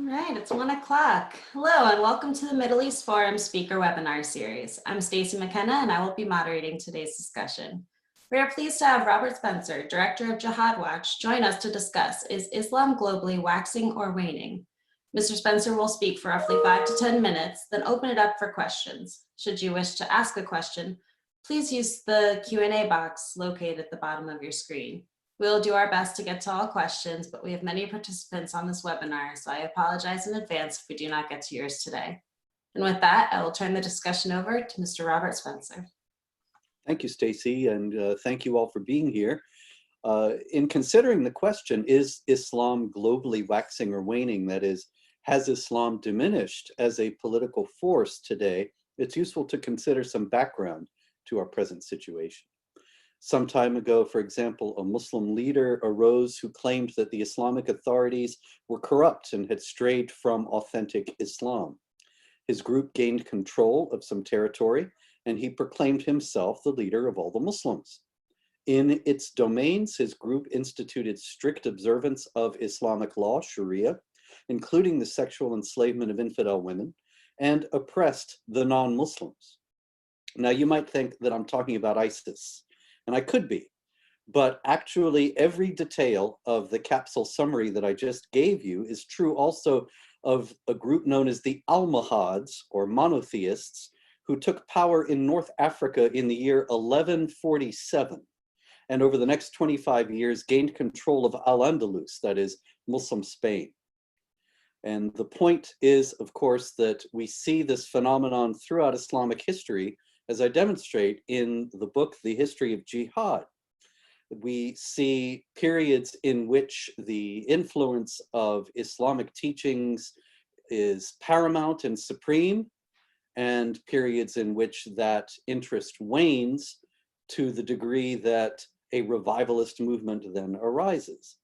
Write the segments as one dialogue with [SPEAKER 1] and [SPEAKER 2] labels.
[SPEAKER 1] right, it's 1 o'clock. Hello, and welcome to the Middle East Forum Speaker Webinar Series. I'm Stacy McKenna, and I will be moderating today's discussion. We are pleased to have Robert Spencer, Director of Jihad Watch, join us to discuss, is Islam globally waxing or waning? Mr. Spencer will speak for roughly 5 to 10 minutes, then open it up for questions. Should you wish to ask a question, please use the Q&A box located at the bottom of your screen. We'll do our best to get to all questions, but we have many participants on this webinar, so I apologize in advance if we do not get to yours today. And with that, I will turn the discussion over to Mr. Robert Spencer.
[SPEAKER 2] Thank you, Stacy, and thank you all for being here. In considering the question, is Islam globally waxing or waning? That is, has Islam diminished as a political force today? It's useful to consider some background to our present situation. Some time ago, for example, a Muslim leader arose who claimed that the Islamic authorities were corrupt and had strayed from authentic Islam. His group gained control of some territory, and he proclaimed himself the leader of all the Muslims. In its domains, his group instituted strict observance of Islamic law, Sharia, including the sexual enslavement of infidel women, and oppressed the non-Muslims. Now, you might think that I'm talking about ISIS. And I could be, but actually every detail of the capsule summary that I just gave you is true also of a group known as the Almohads, or monotheists, who took power in North Africa in the year 1147, and over the next 25 years gained control of Al-Andalus, that is Muslim Spain. And the point is, of course, that we see this phenomenon throughout Islamic history, as I demonstrate in the book, The History of Jihad. We see periods in which the influence of Islamic teachings is paramount and supreme, and periods in which that interest wanes to the degree that a revivalist movement then arises.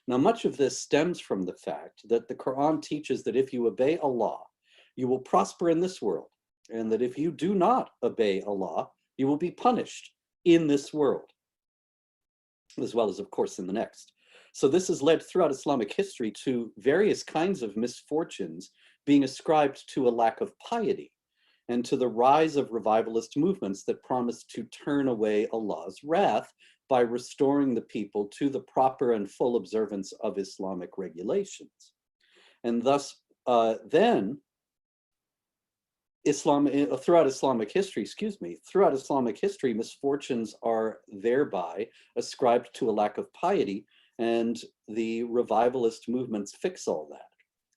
[SPEAKER 2] Now, much of this stems from the fact that the Quran teaches that if you obey Allah, you will prosper in this world, and that if you do not obey Allah, you will be punished in this world, as well as, of course, in the next. So this has led throughout Islamic history to various kinds of misfortunes being ascribed to a lack of piety and to the rise of revivalist movements that promise to turn away Allah's wrath by restoring the people to the proper and full observance of Islamic regulations. And thus, throughout Islamic history, misfortunes are thereby ascribed to a lack of piety, and the revivalist movements fix all that.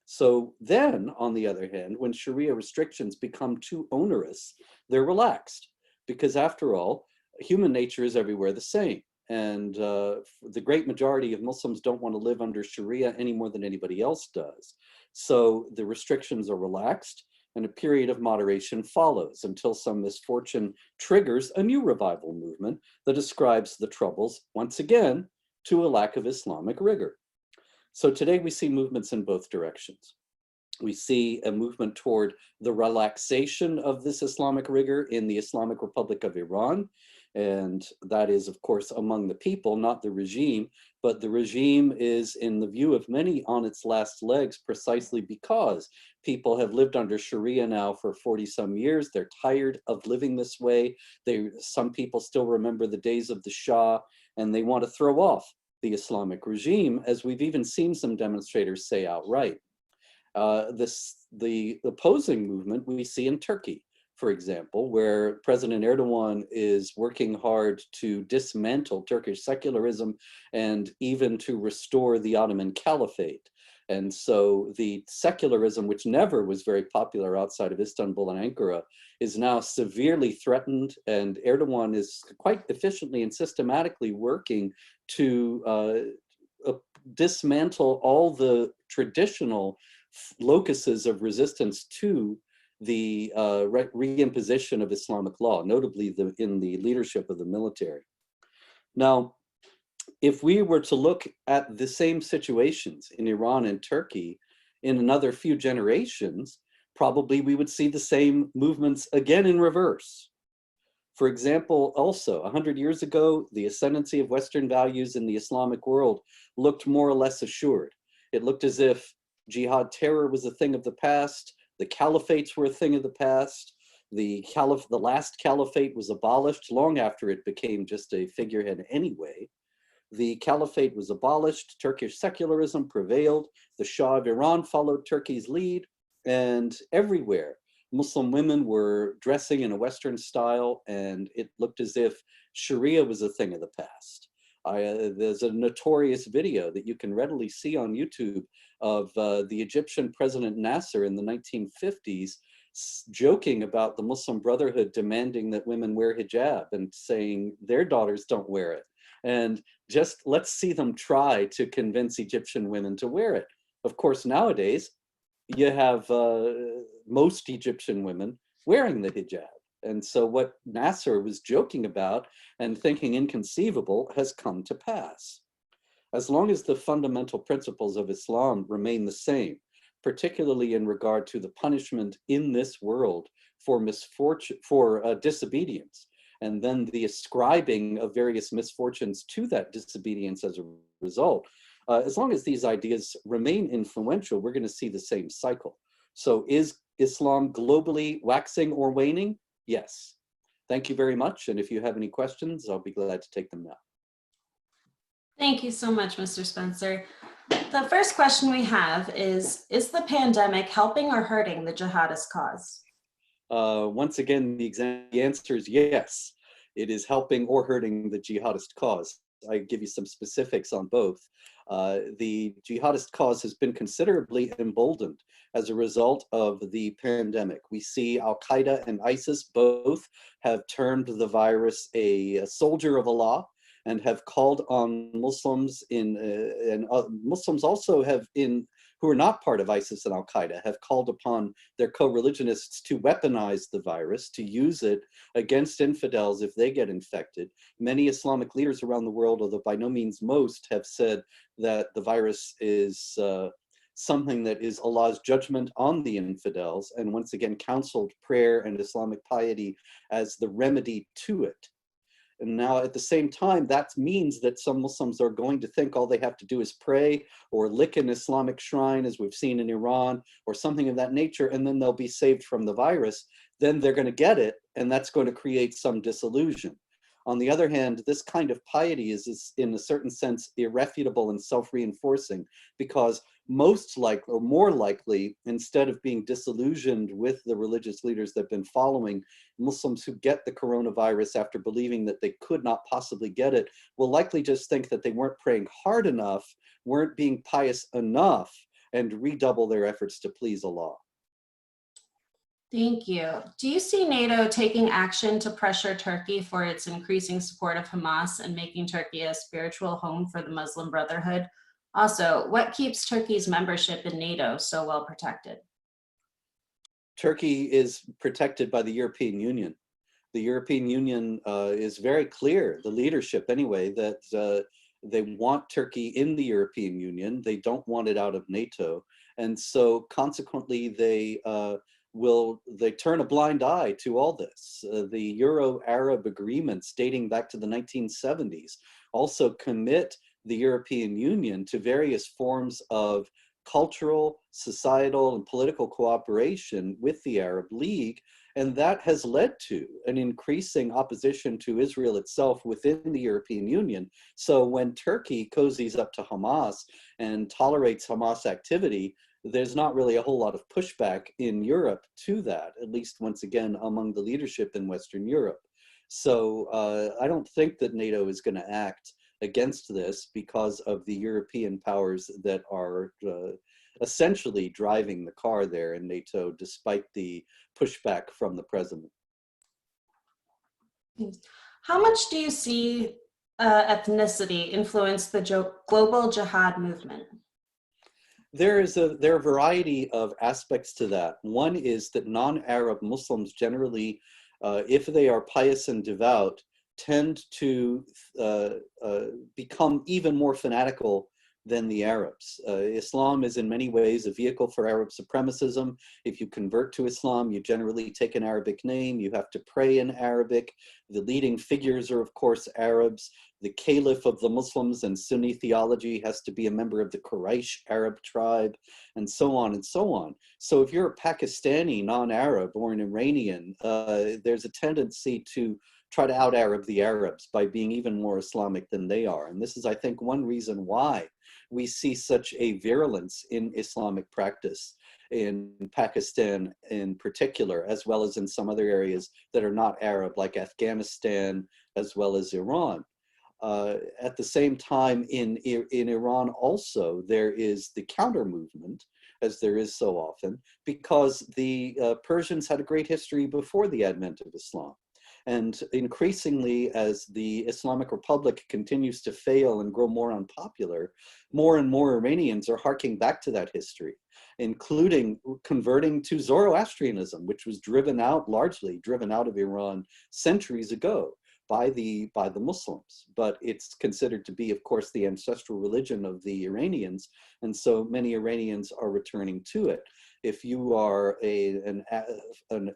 [SPEAKER 2] So then, on the other hand, when Sharia restrictions become too onerous, they're relaxed, because after all, human nature is everywhere the same. And the great majority of Muslims don't want to live under Sharia any more than anybody else does. So the restrictions are relaxed, and a period of moderation follows until some misfortune triggers a new revival movement that ascribes the troubles, once again, to a lack of Islamic rigor. So today we see movements in both directions. We see a movement toward the relaxation of this Islamic rigor in the Islamic Republic of Iran, and that is, of course, among the people, not the regime, but the regime is, in the view of many, on its last legs precisely because people have lived under Sharia now for 40-some years. They're tired of living this way. Some people still remember the days of the Shah, and they want to throw off the Islamic regime, as we've even seen some demonstrators say outright. The opposing movement we see in Turkey, for example, where President Erdogan is working hard to dismantle Turkish secularism and even to restore the Ottoman Caliphate. And so the secularism, which never was very popular outside of Istanbul and Ankara, is now severely threatened, and Erdogan is quite efficiently and systematically working to dismantle all the traditional locuses of resistance to the reimposition of Islamic law, notably in the leadership of the military. Now, if we were to look at the same situations in Iran and Turkey in another few generations, probably we would see the same movements again in reverse. For example, also 100 years ago, the ascendancy of Western values in the Islamic world looked more or less assured. It looked as if Jihad terror was a thing of the past. The caliphates were a thing of the past. The last caliphate was abolished long after it became just a figurehead anyway. The caliphate was abolished, Turkish secularism prevailed, the Shah of Iran followed Turkey's lead, and everywhere Muslim women were dressing in a Western style, and it looked as if Sharia was a thing of the past. There's a notorious video that you can readily see on YouTube of the Egyptian President Nasser in the 1950s joking about the Muslim Brotherhood demanding that women wear hijab and saying their daughters don't wear it. And just let's see them try to convince Egyptian women to wear it. Of course, nowadays, you have most Egyptian women wearing the hijab. And so what Nasser was joking about and thinking inconceivable has come to pass. As long as the fundamental principles of Islam remain the same, particularly in regard to the punishment in this world for misfortune, for disobedience, and then the ascribing of various misfortunes to that disobedience as a result, as long as these ideas remain influential, we're going to see the same cycle. So is Islam globally waxing or waning? Yes. Thank you very much. And if you have any questions, I'll be glad to take them now.
[SPEAKER 1] Thank you so much, Mr. Spencer. The first question we have is the pandemic helping or hurting the jihadist cause?
[SPEAKER 2] Once again, the answer is yes. It is helping or hurting the jihadist cause. I give you some specifics on both. The jihadist cause has been considerably emboldened as a result of the pandemic. We see Al-Qaeda and ISIS both have termed the virus a soldier of Allah and have called on Muslims Muslims also have who are not part of ISIS and Al-Qaeda have called upon their co-religionists to weaponize the virus, to use it against infidels if they get infected. Many Islamic leaders around the world, although by no means most, have said that the virus is something that is Allah's judgment on the infidels, and once again counseled prayer and Islamic piety as the remedy to it. And now at the same time, that means that some Muslims are going to think all they have to do is pray or lick an Islamic shrine, as we've seen in Iran, or something of that nature, and then they'll be saved from the virus. Then they're going to get it, and that's going to create some disillusion. On the other hand, this kind of piety is in a certain sense irrefutable and self-reinforcing, because most likely, or more likely, instead of being disillusioned with the religious leaders that have been following, Muslims who get the coronavirus after believing that they could not possibly get it will likely just think that they weren't praying hard enough, weren't being pious enough, and redouble their efforts to please Allah.
[SPEAKER 1] Thank you. Do you see NATO taking action to pressure Turkey for its increasing support of Hamas and making Turkey a spiritual home for the Muslim Brotherhood? Also, what keeps Turkey's membership in NATO so well protected?
[SPEAKER 2] Turkey is protected by the European Union. The European Union is very clear, the leadership anyway, that they want Turkey in the European Union. They don't want it out of NATO. And so consequently, they turn a blind eye to all this. The Euro-Arab agreements dating back to the 1970s also commit the European Union to various forms of cultural, societal, and political cooperation with the Arab League, and that has led to an increasing opposition to Israel itself within the European Union. So when Turkey cozies up to Hamas and tolerates Hamas activity, there's not really a whole lot of pushback in Europe to that, at least once again among the leadership in Western Europe. So I don't think that NATO is going to act against this because of the European powers that are essentially driving the car there in NATO, despite the pushback from the president.
[SPEAKER 1] How much do you see ethnicity influence the global jihad movement?
[SPEAKER 2] There are a variety of aspects to that. One is that non-Arab Muslims generally, if they are pious and devout, tend to become even more fanatical than the Arabs. Islam is in many ways a vehicle for Arab supremacism. If you convert to Islam, you generally take an Arabic name, you have to pray in Arabic. The leading figures are, of course, Arabs. The caliph of the Muslims and Sunni theology has to be a member of the Quraysh Arab tribe, and so on and so on. So if you're a Pakistani non-Arab or an Iranian, there's a tendency to try to out-Arab the Arabs by being even more Islamic than they are. And this is, I think, one reason why we see such a virulence in Islamic practice in Pakistan in particular, as well as in some other areas that are not Arab, like Afghanistan, as well as Iran. At the same time, in Iran also, there is the counter movement, as there is so often, because the Persians had a great history before the advent of Islam. And increasingly, as the Islamic Republic continues to fail and grow more unpopular, more and more Iranians are harking back to that history, including converting to Zoroastrianism, which was largely driven out of Iran centuries ago by the Muslims. But it's considered to be, of course, the ancestral religion of the Iranians, and so many Iranians are returning to it. If you are an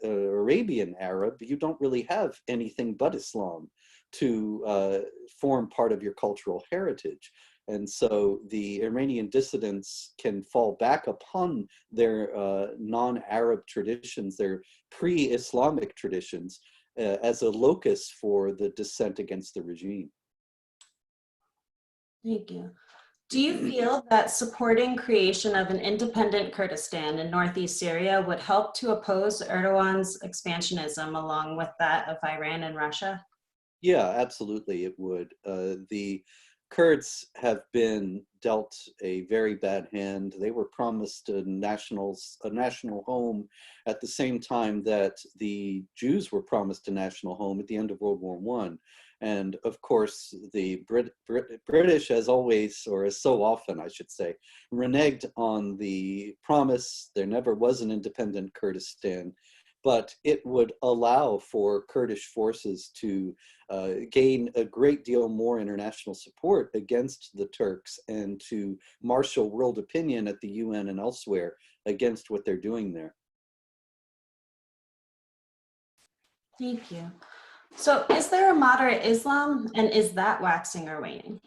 [SPEAKER 2] Arabian Arab, you don't really have anything but Islam to form part of your cultural heritage. And so the Iranian dissidents can fall back upon their non-Arab traditions, their pre-Islamic traditions, as a locus for the dissent against the regime.
[SPEAKER 1] Thank you. Do you feel that supporting creation of an independent Kurdistan in northeast Syria would help to oppose Erdogan's expansionism along with that of Iran and Russia?
[SPEAKER 2] Yeah, absolutely, it would. The Kurds have been dealt a very bad hand. They were promised a national home at the same time that the Jews were promised a national home at the end of World War I. And of course, the British, as always, or as so often, I should say, reneged on the promise. There never was an independent Kurdistan, but it would allow for Kurdish forces to gain a great deal more international support against the Turks and to marshal world opinion at the UN and elsewhere against what they're doing there.
[SPEAKER 1] Thank you. So is there a moderate Islam, and is that waxing or waning?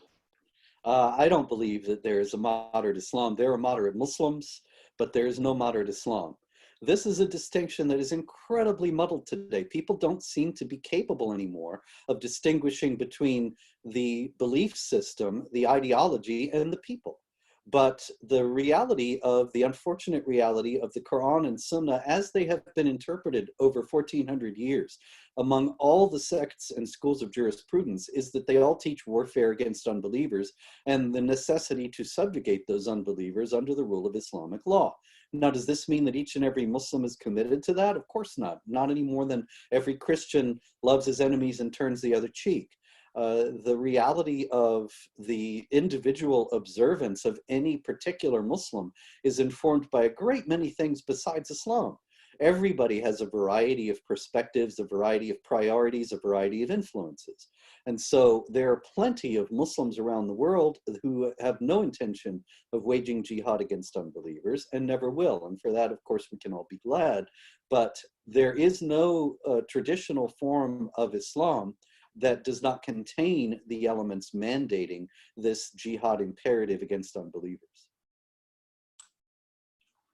[SPEAKER 2] I don't believe that there is a moderate Islam. There are moderate Muslims, but there is no moderate Islam. This is a distinction that is incredibly muddled today. People don't seem to be capable anymore of distinguishing between the belief system, the ideology, and the people. But the unfortunate reality of the Quran and Sunnah as they have been interpreted over 1400 years among all the sects and schools of jurisprudence is that they all teach warfare against unbelievers and the necessity to subjugate those unbelievers under the rule of Islamic law. Now, does this mean that each and every Muslim is committed to that? Of course not. Not any more than every Christian loves his enemies and turns the other cheek. The reality of the individual observance of any particular Muslim is informed by a great many things besides Islam. Everybody has a variety of perspectives, a variety of priorities, a variety of influences. And so there are plenty of Muslims around the world who have no intention of waging jihad against unbelievers and never will. And for that, of course, we can all be glad. But there is no traditional form of Islam that does not contain the elements mandating this jihad imperative against unbelievers.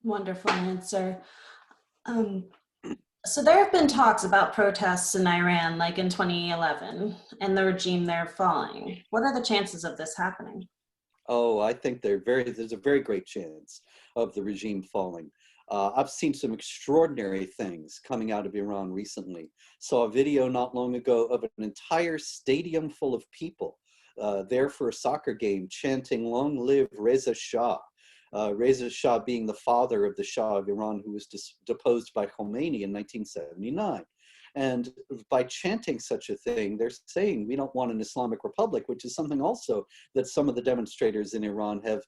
[SPEAKER 1] Wonderful answer. So there have been talks about protests in Iran, like in 2011, and the regime there falling. What are the chances of this happening?
[SPEAKER 2] Oh, I think there's a very great chance of the regime falling. I've seen some extraordinary things coming out of Iran recently. Saw a video not long ago of an entire stadium full of people there for a soccer game chanting, "Long live Reza Shah." Reza Shah being the father of the Shah of Iran, who was deposed by Khomeini in 1979. And by chanting such a thing, they're saying we don't want an Islamic Republic, which is something also that some of the demonstrators in Iran have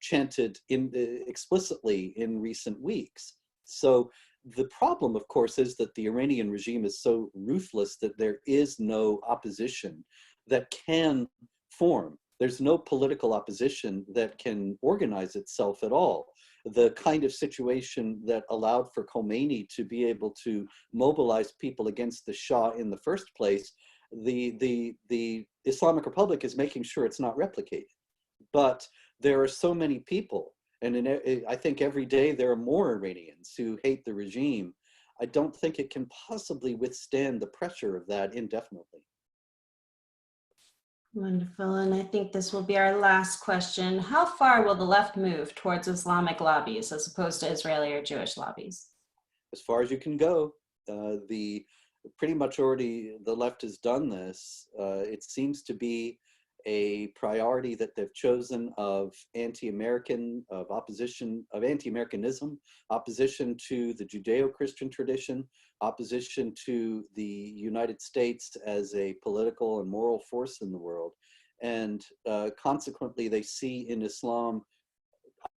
[SPEAKER 2] chanted explicitly in recent weeks. So the problem, of course, is that the Iranian regime is so ruthless that there is no opposition that can form There's no political opposition that can organize itself at all. The kind of situation that allowed for Khomeini to be able to mobilize people against the Shah in the first place, the Islamic Republic is making sure it's not replicated. But there are so many people, and I think every day there are more Iranians who hate the regime. I don't think it can possibly withstand the pressure of that indefinitely.
[SPEAKER 1] Wonderful. And I think this will be our last question. How far will the left move towards Islamic lobbies as opposed to Israeli or Jewish lobbies?
[SPEAKER 2] As far as you can go. The pretty much already the left has done this. It seems to be a priority that they've chosen of anti-American, of opposition, of anti-Americanism, opposition to the Judeo-Christian tradition, opposition to the United States as a political and moral force in the world. And consequently, they see in Islam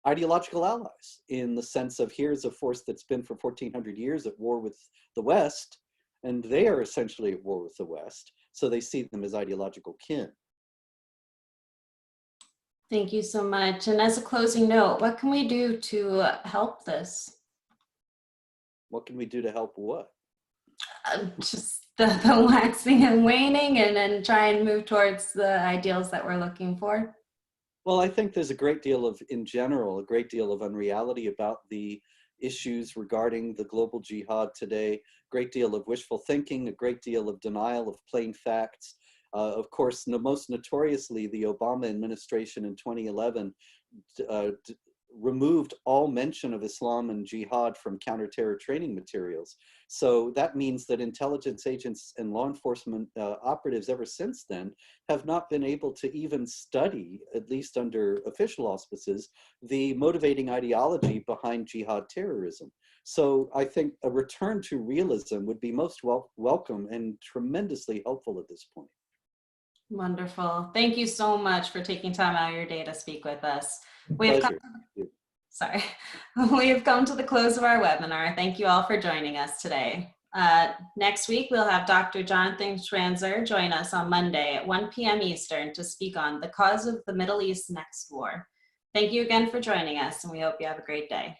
[SPEAKER 2] ideological allies, in the sense of here's a force that's been for 1400 years at war with the West, and they are essentially at war with the West, so they see them as ideological kin.
[SPEAKER 1] Thank you so much. And as a closing note, what can we do to help this?
[SPEAKER 2] What can we do to help what?
[SPEAKER 1] Just the waxing and waning, and then try and move towards the ideals that we're looking for.
[SPEAKER 2] Well, I think there's a great deal of, in general, a great deal of unreality about the issues regarding the global jihad today, great deal of wishful thinking, a great deal of denial of plain facts. Of course, most notoriously, the Obama administration in 2011 removed all mention of Islam and jihad from counterterror training materials. So that means that intelligence agents and law enforcement operatives ever since then have not been able to even study, at least under official auspices, the motivating ideology behind jihad terrorism. So I think a return to realism would be most welcome and tremendously helpful at this point.
[SPEAKER 1] Wonderful. Thank you so much for taking time out of your day to speak with us.
[SPEAKER 2] Pleasure.
[SPEAKER 1] We have come to the close of our webinar. Thank you all for joining us today. Next week, we'll have Dr. Jonathan Schranzer join us on Monday at 1 p.m. Eastern to speak on the cause of the Middle East's next war. Thank you again for joining us, and we hope you have a great day.